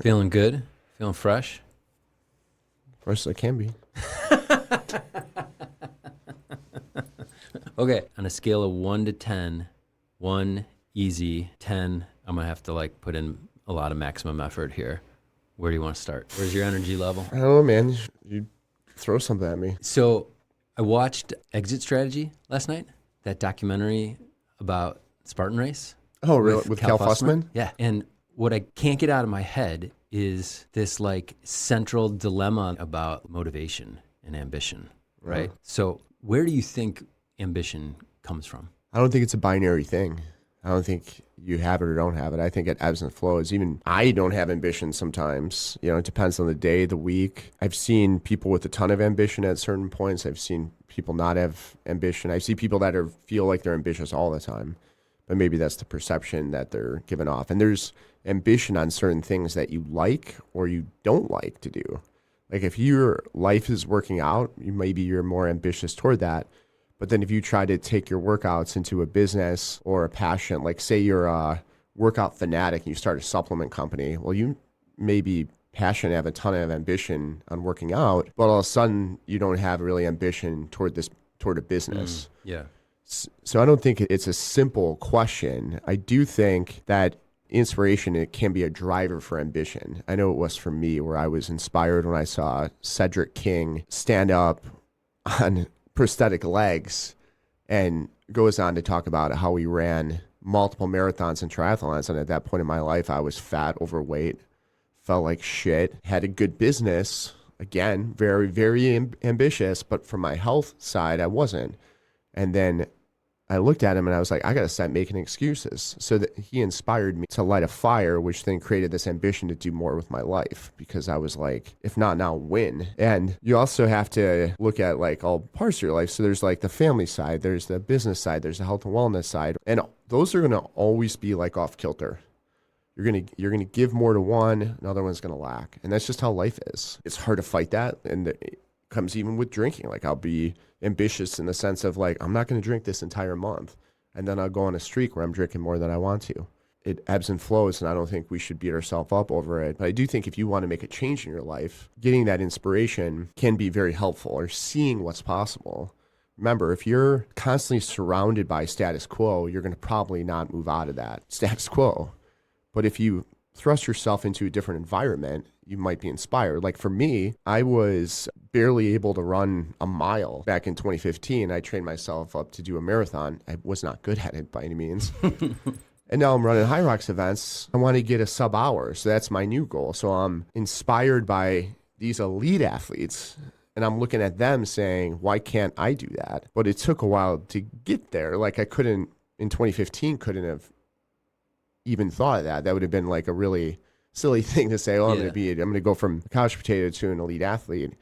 Feeling good? Feeling fresh? Fresh as I can be. Okay, on a scale of 1 to 10, 1 easy, 10 I'm gonna have to like put in a lot of maximum effort here. Where do you want to start? Where's your energy level? I don't know, man. You throw something at me. So I watched Exit Strategy last night, that documentary about Spartan Race. Oh, really? With Cal Fussman? Yeah. And what I can't get out of my head is this like central dilemma about motivation and ambition, right? So where do you think ambition comes from? I don't think it's a binary thing. I don't think you have it or don't have it. I think it ebbs and flows. Even I don't have ambition sometimes. You know, it depends on the day, the week. I've seen people with a ton of ambition at certain points. I've seen people not have ambition. I see people that feel like they're ambitious all the time. But maybe that's the perception that they're giving off. And there's ambition on certain things that you like or you don't like to do. Like if your life is working out, maybe you're more ambitious toward that. But then if you try to take your workouts into a business or a passion, like say you're a workout fanatic and you start a supplement company, well, you may be passionate, have a ton of ambition on working out, but all of a sudden you don't have really ambition toward a business. Yeah. So I don't think it's a simple question. I do think that inspiration, it can be a driver for ambition. I know it was for me, where I was inspired when I saw Cedric King stand up on prosthetic legs and goes on to talk about how he ran multiple marathons and triathlons. And at that point in my life, I was fat, overweight, felt like shit, had a good business. Again, very, very ambitious, but from my health side, I wasn't. And then I looked at him and I was like, I got to stop making excuses. So that he inspired me to light a fire, which then created this ambition to do more with my life, because I was like, if not now, when? And you also have to look at like all parts of your life. So there's like the family side, there's the business side, there's the health and wellness side. And those are going to always be like off kilter. You're going to give more to one, another one's going to lack. And that's just how life is. It's hard to fight that. And it comes even with drinking. Like I'll be ambitious in the sense of like, I'm not going to drink this entire month. And then I'll go on a streak where I'm drinking more than I want to. It ebbs and flows, and I don't think we should beat ourselves up over it. But I do think if you want to make a change in your life, getting that inspiration can be very helpful, or seeing what's possible. Remember, if you're constantly surrounded by status quo, you're going to probably not move out of that status quo. But if you thrust yourself into a different environment, you might be inspired. Like for me, I was barely able to run a mile back in 2015. I trained myself up to do a marathon. I was not good at it by any means. And now I'm running High Rocks events. I want to get a sub hour. So that's my new goal. So I'm inspired by these elite athletes, and I'm looking at them saying, why can't I do that? But it took a while to get there. Like I couldn't, in 2015, couldn't have even thought of that. That would have been like a really silly thing to say, oh, I'm going to go from a couch potato to an elite athlete.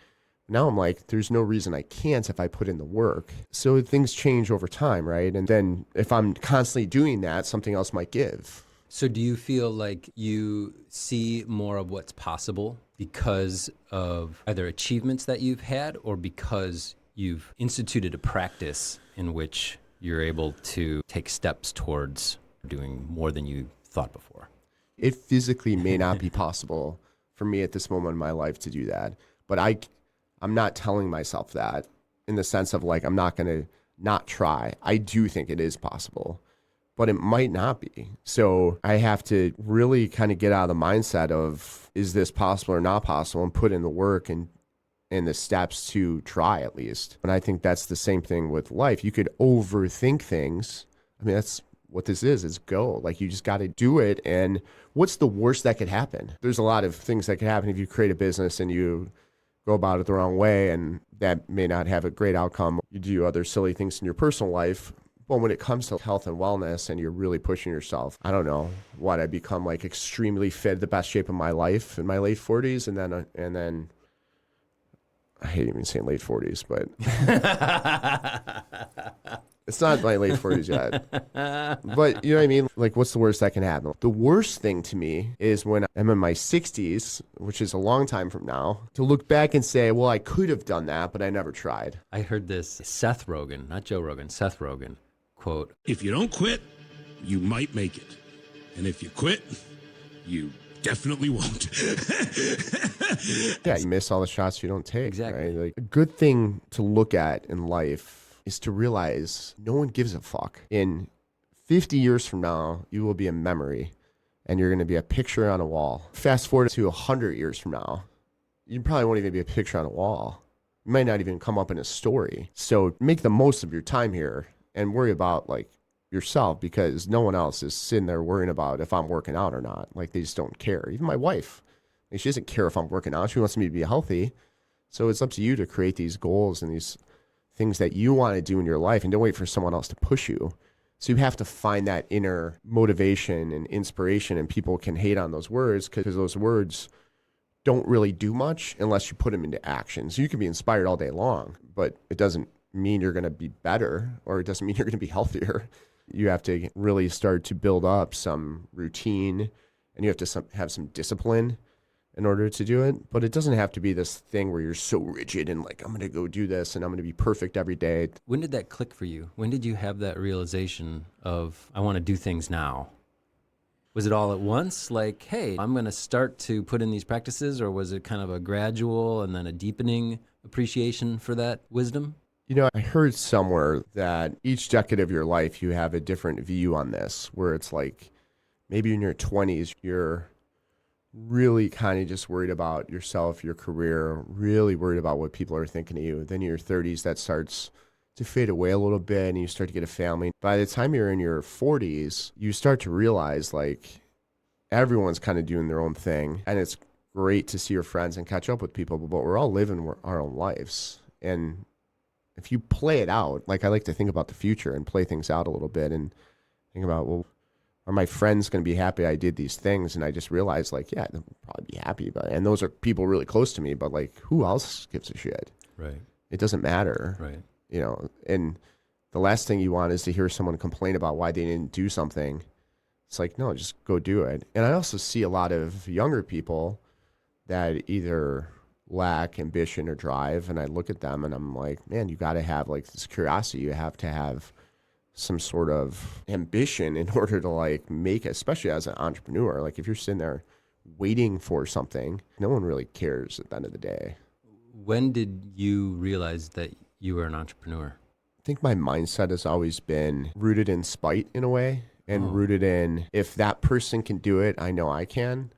Now I'm like, there's no reason I can't if I put in the work. So things change over time, right? And then if I'm constantly doing that, something else might give. So do you feel like you see more of what's possible because of either achievements that you've had, or because you've instituted a practice in which you're able to take steps towards doing more than you thought before? It physically may not be possible for me at this moment in my life to do that. But I'm not telling myself that, in the sense of like, I'm not going to not try. I do think it is possible, but it might not be. So I have to really kind of get out of the mindset of, is this possible or not possible, and put in the work and the steps to try at least. And I think that's the same thing with life. You could overthink things. I mean, that's what this is go. Like you just got to do it. And what's the worst that could happen? There's a lot of things that could happen if you create a business and you go about it the wrong way, and that may not have a great outcome. You do other silly things in your personal life. But when it comes to health and wellness and you're really pushing yourself, I don't know what, I become like extremely fit, the best shape of my life in my late 40s. And then I hate even saying late 40s, but it's not my late 40s yet. But you know what I mean? Like, what's the worst that can happen? The worst thing to me is when I'm in my 60s, which is a long time from now, to look back and say, well, I could have done that, but I never tried. I heard this Seth Rogen, not Joe Rogan, Seth Rogen, quote, if you don't quit, you might make it. And if you quit, you definitely won't. Yeah, you miss all the shots you don't take. Exactly. Right? Like, a good thing to look at in life is to realize no one gives a fuck. In 50 years from now, you will be a memory and you're going to be a picture on a wall. Fast forward to 100 years from now, you probably won't even be a picture on a wall. You might not even come up in a story. So make the most of your time here and worry about like yourself, because no one else is sitting there worrying about if I'm working out or not. Like, they just don't care. Even my wife, like, she doesn't care if I'm working out. She wants me to be healthy. So it's up to you to create these goals and these things that you want to do in your life, and don't wait for someone else to push you. So you have to find that inner motivation and inspiration, and people can hate on those words because those words don't really do much unless you put them into action. So you can be inspired all day long, but it doesn't mean you're going to be better, or it doesn't mean you're going to be healthier. You have to really start to build up some routine, and you have to have some discipline in order to do it. But it doesn't have to be this thing where you're so rigid and like, I'm going to go do this and I'm going to be perfect every day. When did that click for you? When did you have that realization of, I want to do things now? Was it all at once? Like, hey, I'm going to start to put in these practices, or was it kind of a gradual and then a deepening appreciation for that wisdom? You know, I heard somewhere that each decade of your life, you have a different view on this, where it's like maybe in your 20s, you're really kind of just worried about yourself, your career, really worried about what people are thinking of you. Then in your 30s, that starts to fade away a little bit and you start to get a family. By the time you're in your 40s, you start to realize like everyone's kind of doing their own thing. And it's great to see your friends and catch up with people, but we're all living our own lives. And if you play it out, like I like to think about the future and play things out a little bit and think about, well, are my friends going to be happy I did these things? And I just realized like, yeah, they'll probably be happy. And those are people really close to me, but like, who else gives a shit? Right. It doesn't matter. Right. You know, and the last thing you want is to hear someone complain about why they didn't do something. It's like, no, just go do it. And I also see a lot of younger people that either lack ambition or drive. And I look at them and I'm like, man, you got to have like this curiosity. You have to have some sort of ambition in order to like make it, especially as an entrepreneur. Like if you're sitting there waiting for something, no one really cares at the end of the day. When did you realize that you were an entrepreneur? I think my mindset has always been rooted in spite in a way, and rooted in, if that person can do it, I know I can.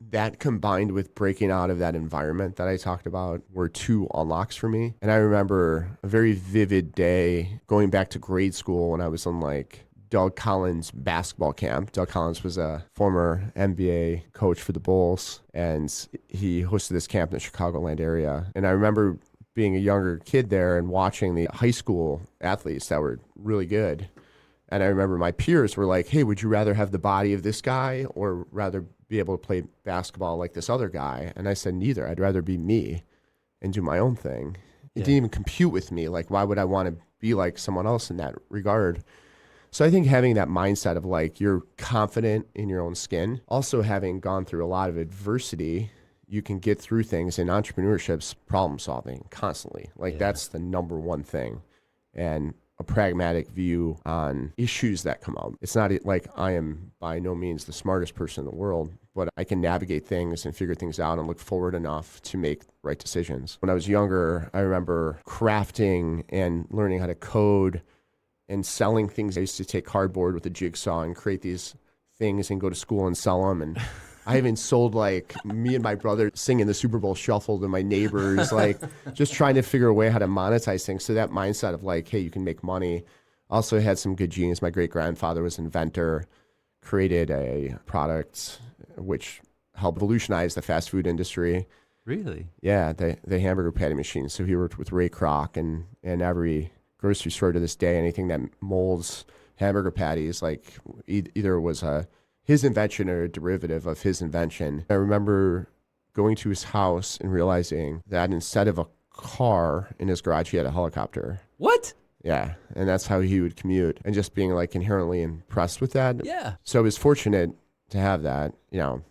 That combined with breaking out of that environment that I talked about were two unlocks for me. And I remember a very vivid day going back to grade school when I was in like Doug Collins' basketball camp. Doug Collins was a former NBA coach for the Bulls, and he hosted this camp in the Chicagoland area. And I remember being a younger kid there and watching the high school athletes that were really good. And I remember my peers were like, hey, would you rather have the body of this guy or rather be able to play basketball like this other guy? And I said, neither. I'd rather be me and do my own thing. It didn't even compute with me. Like, why would I want to be like someone else in that regard? So I think having that mindset of like, you're confident in your own skin, also having gone through a lot of adversity, you can get through things. In entrepreneurship's problem solving constantly. Like that's the number one thing. And a pragmatic view on issues that come up. It's not like I am by no means the smartest person in the world, but I can navigate things and figure things out and look forward enough to make right decisions. When I was younger, I remember crafting and learning how to code and selling things. I used to take cardboard with a jigsaw and create these things and go to school and sell them. And I even sold like me and my brother singing the Super Bowl shuffle to my neighbors, like just trying to figure a way how to monetize things. So that mindset of like, hey, you can make money. Also had some good genes. My great grandfather was an inventor, created a product which helped revolutionize the fast food industry. Really? Yeah, the hamburger patty machine. So he worked with Ray Kroc and every grocery store to this day, anything that molds hamburger patties, like either was his invention or a derivative of his invention. I remember going to his house and realizing that instead of a car in his garage, he had a helicopter. What? Yeah, and that's how he would commute, and just being like inherently impressed with that. Yeah. So I was fortunate to have that. You know,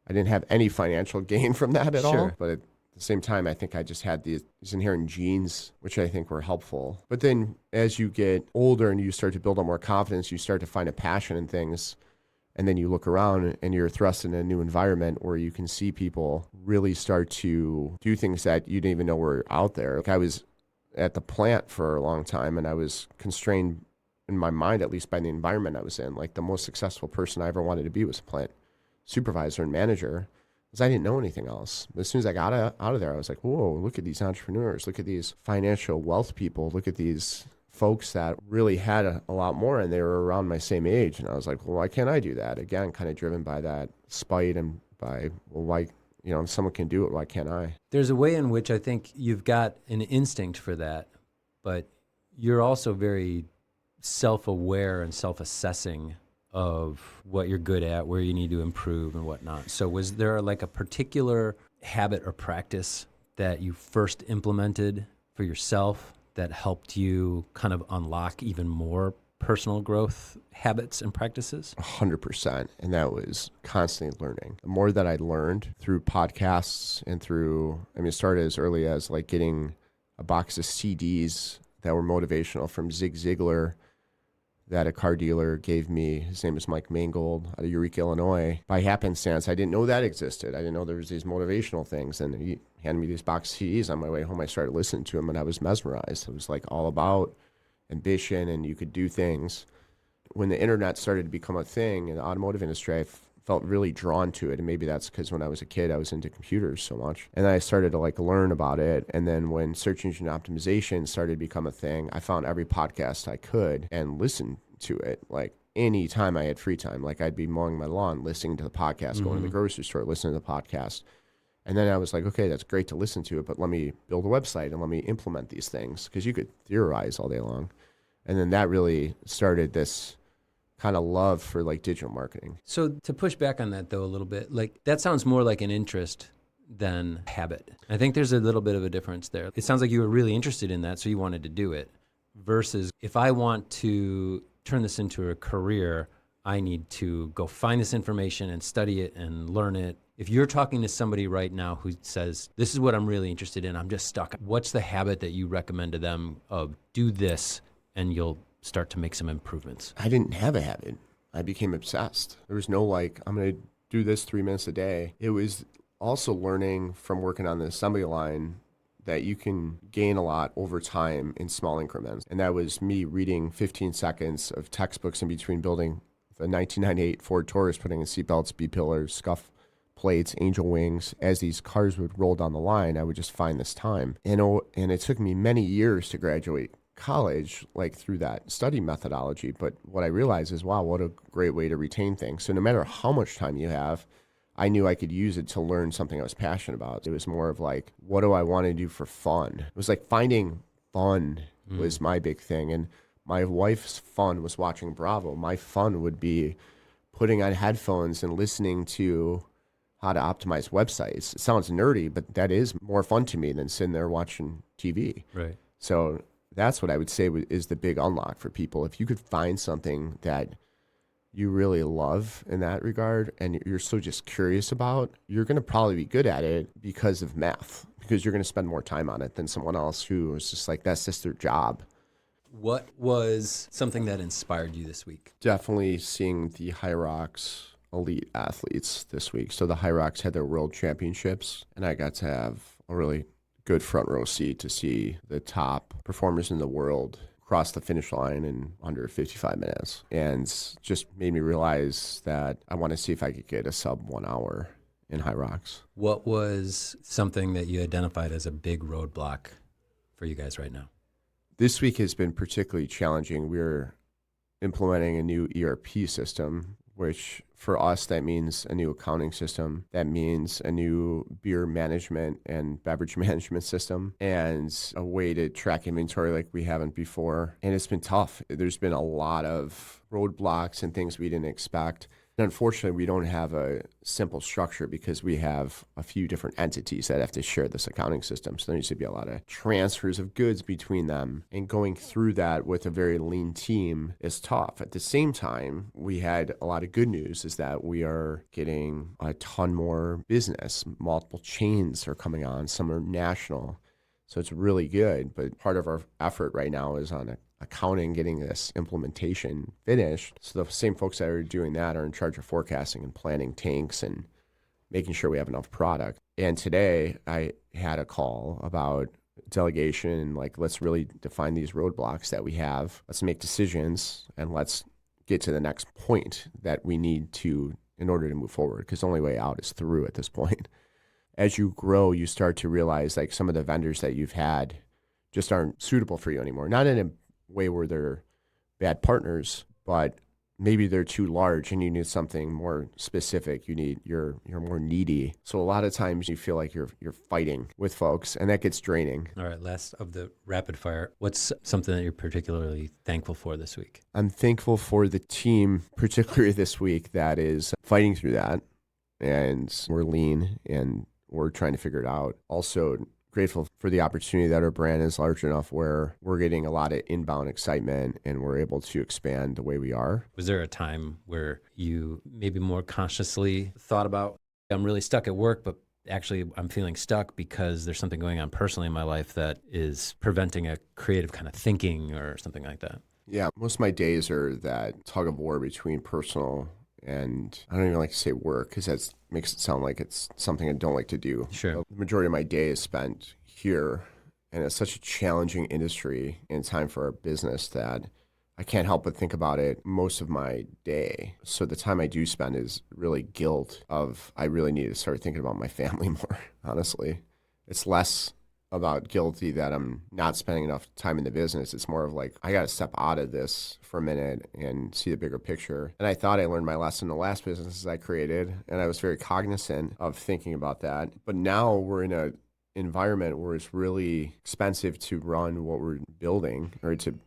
I didn't have any financial gain from that at all, but at the same time, I think I just had these inherent genes, which I think were helpful. But then as you get older and you start to build up more confidence, you start to find a passion in things. And then you look around and you're thrust in a new environment where you can see people really start to do things that you didn't even know were out there. Like I was at the plant for a long time and I was constrained in my mind, at least by the environment I was in. Like the most successful person I ever wanted to be was a plant supervisor and manager because I didn't know anything else. But as soon as I got out of there, I was like, whoa, look at these entrepreneurs. Look at these financial wealth people. Look at these folks that really had a lot more and they were around my same age. And I was like, well, why can't I do that? Again, kind of driven by that spite and by, well, why, if someone can do it, why can't I? There's a way in which I think you've got an instinct for that, but you're also very self-aware and self-assessing of what you're good at, where you need to improve and whatnot. So was there like a particular habit or practice that you first implemented for yourself that helped you kind of unlock even more personal growth habits and practices? 100%. And that was constantly learning. The more that I learned through podcasts and it started as early as like getting a box of CDs that were motivational from Zig Ziglar that a car dealer gave me. His name is Mike Mangold out of Eureka, Illinois. By happenstance, I didn't know that existed. I didn't know there was these motivational things. And he handed me these box of CDs on my way home. I started listening to them and I was mesmerized. It was like all about ambition and you could do things. When the internet started to become a thing in the automotive industry, I felt really drawn to it. And maybe that's because when I was a kid, I was into computers so much. And then I started to like learn about it. And then when search engine optimization started to become a thing, I found every podcast I could and listened to it. Like any time I had free time, like I'd be mowing my lawn, listening to the podcast, going to the grocery store, listening to the podcast. And then I was like, okay, that's great to listen to it, but let me build a website and let me implement these things because you could theorize all day long. And then that really started this kind of love for like digital marketing. So to push back on that though a little bit, like that sounds more like an interest than habit. I think there's a little bit of a difference there. It sounds like you were really interested in that, so you wanted to do it, versus if I want to turn this into a career, I need to go find this information and study it and learn it. If you're talking to somebody right now who says, this is what I'm really interested in, I'm just stuck, what's the habit that you recommend to them of do this and you'll start to make some improvements? I didn't have a habit. I became obsessed. There was no like, I'm going to do this 3 minutes a day. It was also learning from working on the assembly line that you can gain a lot over time in small increments. And that was me reading 15 seconds of textbooks in between building the 1998 Ford Taurus, putting in seatbelts, B-pillars, scuff plates, angel wings. As these cars would roll down the line, I would just find this time. And it took me many years to graduate college, like through that study methodology. But what I realized is, wow, what a great way to retain things. So no matter how much time you have, I knew I could use it to learn something I was passionate about. It was more of like, what do I want to do for fun? It was like finding fun was my big thing. And my wife's fun was watching Bravo. My fun would be putting on headphones and listening to how to optimize websites. It sounds nerdy, but that is more fun to me than sitting there watching TV. Right. So that's what I would say is the big unlock for people. If you could find something that you really love in that regard and you're so just curious about, you're going to probably be good at it because of math, because you're going to spend more time on it than someone else who is just like, that's just their job. What was something that inspired you this week? Definitely seeing the High Rocks elite athletes this week. So the High Rocks had their world championships and I got to have a really good front row seat to see the top performers in the world cross the finish line in under 55 minutes, and just made me realize that I want to see if I could get a sub 1 hour in High Rocks. What was something that you identified as a big roadblock for you guys right now? This week has been particularly challenging. We're implementing a new ERP system, which for us, that means a new accounting system. That means a new beer management and beverage management system and a way to track inventory like we haven't before. And it's been tough. There's been a lot of roadblocks and things we didn't expect. And unfortunately, we don't have a simple structure because we have a few different entities that have to share this accounting system. So there needs to be a lot of transfers of goods between them. And going through that with a very lean team is tough. At the same time, we had a lot of good news is that we are getting a ton more business. Multiple chains are coming on. Some are national. So it's really good. But part of our effort right now is on accounting, getting this implementation finished. So the same folks that are doing that are in charge of forecasting and planning tanks and making sure we have enough product. And today I had a call about delegation and like, let's really define these roadblocks that we have. Let's make decisions and let's get to the next point that we need to in order to move forward, because the only way out is through at this point. As you grow, you start to realize like some of the vendors that you've had just aren't suitable for you anymore. Not in a way where they're bad partners, but maybe they're too large and you need something more specific. You're more needy. So a lot of times you feel like you're fighting with folks, and that gets draining. All right, last of the rapid fire. What's something that you're particularly thankful for this week? I'm thankful for the team, particularly this week, that is fighting through that. And we're lean and we're trying to figure it out. Also, grateful for the opportunity that our brand is large enough where we're getting a lot of inbound excitement and we're able to expand the way we are. Was there a time where you maybe more consciously thought about, I'm really stuck at work, but actually I'm feeling stuck because there's something going on personally in my life that is preventing a creative kind of thinking or something like that? Yeah, most of my days are that tug of war between personal and I don't even like to say work because that makes it sound like it's something I don't like to do. Sure. The majority of my day is spent here, and it's such a challenging industry and time for our business that I can't help but think about it most of my day. So the time I do spend is really guilt of I really need to start thinking about my family more, honestly. It's less about guilty that I'm not spending enough time in the business. It's more of like, I got to step out of this for a minute and see the bigger picture. And I thought I learned my lesson in the last businesses I created, and I was very cognizant of thinking about that. But now we're in a environment where it's really expensive to run what we're building or to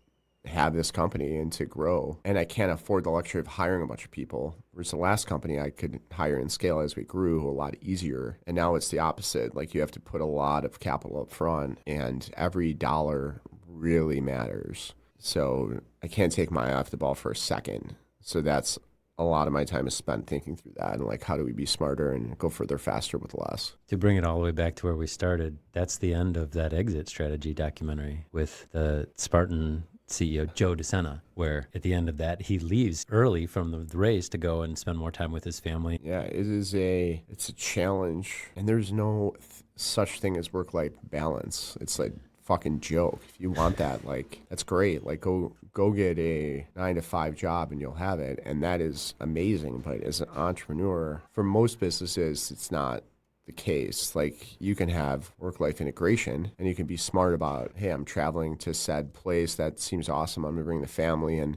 have this company and to grow. And I can't afford the luxury of hiring a bunch of people. Whereas the last company I could hire and scale as we grew a lot easier. And now it's the opposite. Like you have to put a lot of capital up front and every dollar really matters. So I can't take my eye off the ball for a second. So that's a lot of my time is spent thinking through that and like, how do we be smarter and go further faster with less? To bring it all the way back to where we started, that's the end of that exit strategy documentary with the Spartan CEO, Joe Chura, where at the end of that, he leaves early from the race to go and spend more time with his family. Yeah, it's a challenge, and there's no such thing as work-life balance. It's like fucking joke. If you want that, like, that's great. Like, go get a 9-to-5 job and you'll have it, and that is amazing. But as an entrepreneur, for most businesses, it's not the case. Like you can have work-life integration and you can be smart about, hey, I'm traveling to said place that seems awesome. I'm gonna bring the family and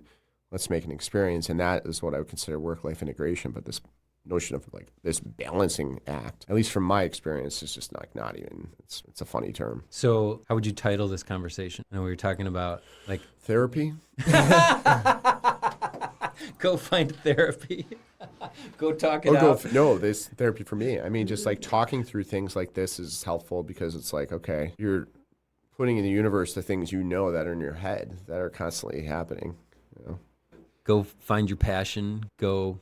let's make an experience. And that is what I would consider work-life integration. But this notion of like this balancing act, at least from my experience, is just like not even, it's a funny term. So how would you title this conversation? I know we were talking about like therapy. Go find therapy. Go talk it out. No, this therapy for me. I mean, just like talking through things like this is helpful because it's like, okay, you're putting in the universe the things you know that are in your head that are constantly happening. You know? Go find your passion. Go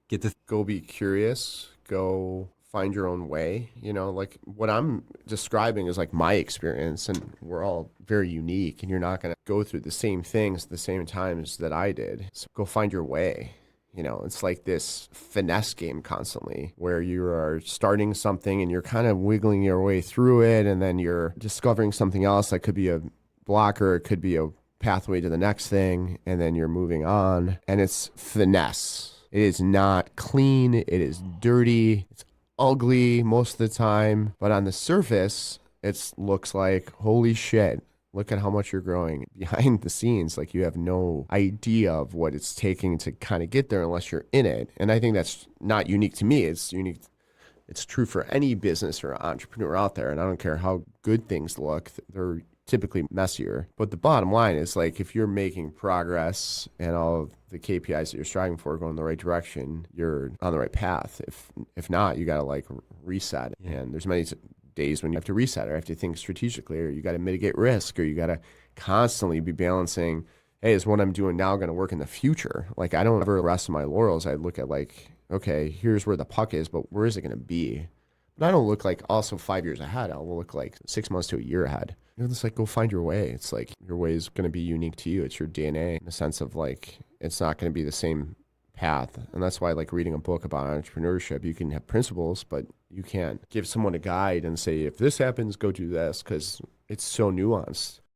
be curious. Go find your own way. You know, like what I'm describing is like my experience, and we're all very unique, and you're not going to go through the same things at the same times that I did. So go find your way. You know, it's like this finesse game constantly where you are starting something and you're kind of wiggling your way through it, and then you're discovering something else that could be a blocker, it could be a pathway to the next thing, and then you're moving on. And it's finesse. It is not clean. It is dirty. It's ugly most of the time. But on the surface, it looks like, holy shit, look at how much you're growing. Behind the scenes, like you have no idea of what it's taking to kind of get there unless you're in it. And I think that's not unique to me. It's unique. It's true for any business or entrepreneur out there. And I don't care how good things look. They're typically messier. But the bottom line is like, if you're making progress and all of the KPIs that you're striving for go in the right direction, you're on the right path. If not, you got to like reset. Yeah. And there's many days when you have to reset or have to think strategically, or you got to mitigate risk, or you got to constantly be balancing, hey, is what I'm doing now going to work in the future? Like I don't ever rest on my laurels. I look at like, okay, here's where the puck is, but where is it going to be? But I don't look like also 5 years ahead. I'll look like 6 months to a year ahead. It's like, go find your way. It's like your way is going to be unique to you. It's your DNA in the sense of like, it's not going to be the same path. And that's why, like, reading a book about entrepreneurship, you can have principles, but you can't give someone a guide and say, if this happens, go do this, because it's so nuanced.